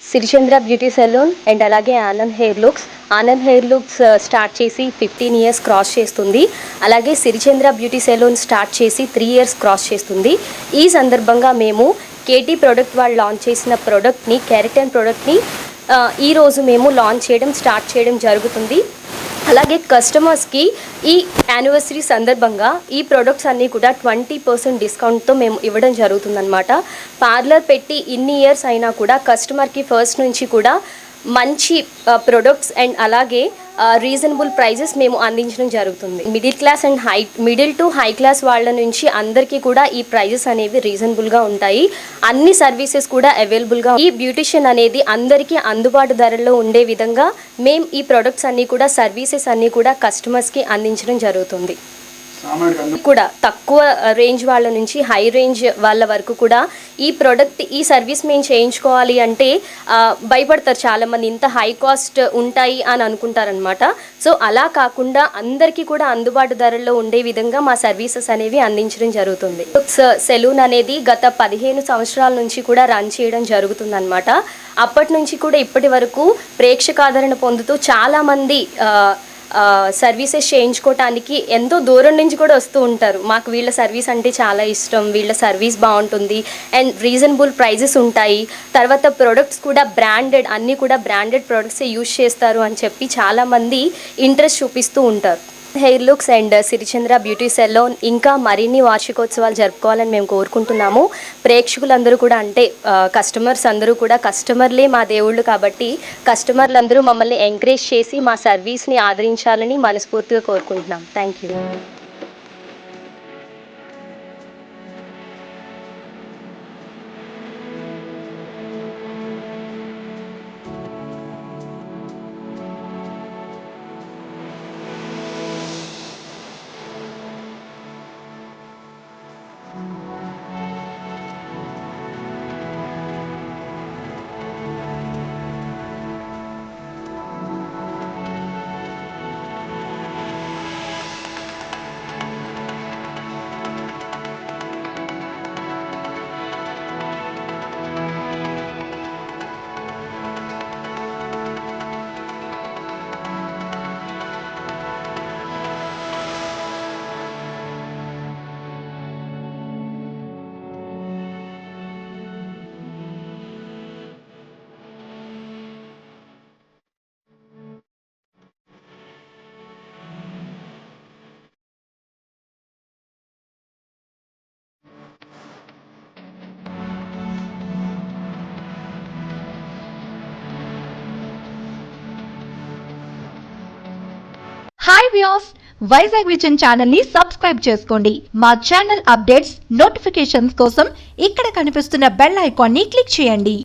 Sirichandra beauty salon and అలాగే Anand hair looks. Anand hair looks start చేసి 15 years cross చేస్తుంది. అలాగే సిరిచంద్ర బ్యూటీ సెలూన్ స్టార్ట్ చేసి 3 ఇయర్స్ క్రాస్ చేస్తుంది. ఈ సందర్భంగా మేము కేటీ ప్రోడక్ట్ వాళ్ళు లాంచ్ చేసిన ప్రోడక్ట్ని, కెరటిన్ ప్రోడక్ట్ని ఈరోజు మేము లాంచ్ చేయడం స్టార్ట్ చేయడం జరుగుతుంది. అలాగే కస్టమర్స్కి ఈ యానివర్సరీ సందర్భంగా ఈ ప్రొడక్ట్స్ అన్నీ కూడా 20% డిస్కౌంట్తో మేము ఇవ్వడం జరుగుతుందన్నమాట. పార్లర్ పెట్టి ఇన్ని ఇయర్స్ అయినా కూడా కస్టమర్కి ఫస్ట్ నుంచి కూడా మంచి ప్రొడక్ట్స్ అండ్ అలాగే రీజనబుల్ ప్రైజెస్ మేము అందించడం జరుగుతుంది. మిడిల్ టు హై క్లాస్ వాళ్ళ నుంచి అందరికీ కూడా ఈ ప్రైజెస్ అనేవి రీజనబుల్గా ఉంటాయి. అన్ని సర్వీసెస్ కూడా అవైలబుల్గా. ఈ బ్యూటిషియన్ అనేది అందరికీ అందుబాటు ధరల్లో ఉండే విధంగా మేము ఈ ప్రొడక్ట్స్ అన్నీ కూడా సర్వీసెస్ అన్నీ కూడా కస్టమర్స్కి అందించడం జరుగుతుంది. కూడా తక్కువ రేంజ్ వాళ్ళ నుంచి హై రేంజ్ వాళ్ళ వరకు కూడా ఈ ప్రోడక్ట్, ఈ సర్వీస్ మేము చేయించుకోవాలి అంటే భయపడతారు చాలామంది, ఇంత హై కాస్ట్ ఉంటాయి అని అనుకుంటారనమాట. సో అలా కాకుండా అందరికీ కూడా అందుబాటు ధరల్లో ఉండే విధంగా మా సర్వీసెస్ అనేవి అందించడం జరుగుతుంది. సెలూన్ అనేది గత 15 సంవత్సరాల నుంచి కూడా రన్ చేయడం జరుగుతుందన్నమాట. అప్పటి నుంచి కూడా ఇప్పటి వరకు ప్రేక్షకాదరణ పొందుతూ చాలామంది సర్వీసెస్ చేయించుకోవటానికి ఎంతో దూరం నుంచి కూడా వస్తూ ఉంటారు. మాకు వీళ్ళ సర్వీస్ అంటే చాలా ఇష్టం, వీళ్ళ సర్వీస్ బాగుంటుంది అండ్ రీజనబుల్ ప్రైజెస్ ఉంటాయి, తర్వాత ప్రొడక్ట్స్ కూడా బ్రాండెడ్, అన్నీ కూడా బ్రాండెడ్ ప్రొడక్ట్సే యూజ్ చేస్తారు అని చెప్పి చాలామంది ఇంట్రెస్ట్ చూపిస్తూ ఉంటారు. Hair looks and Sirichandra beauty salon ఇంకా మరిన్ని వార్షికోత్సవాలు జరుపుకోవాలని మేము కోరుకుంటున్నాము. ప్రేక్షకులందరూ కూడా, అంటే కస్టమర్స్ అందరూ కూడా, కస్టమర్లే మా దేవుళ్ళు కాబట్టి కస్టమర్లందరూ మమ్మల్ని ఎంకరేజ్ చేసి మా సర్వీస్ని ఆదరించాలని మనస్ఫూర్తిగా కోరుకుంటున్నాం. Thank you. Hi viewers, Vizag vision channel ని సబ్స్క్రైబ్ చేసుకోండి. మా ఛానల్ అప్డేట్స్, నోటిఫికేషన్స్ కోసం ఇక్కడ కనిపిస్తున్న బెల్ ఐకాన్ ని క్లిక్ చేయండి.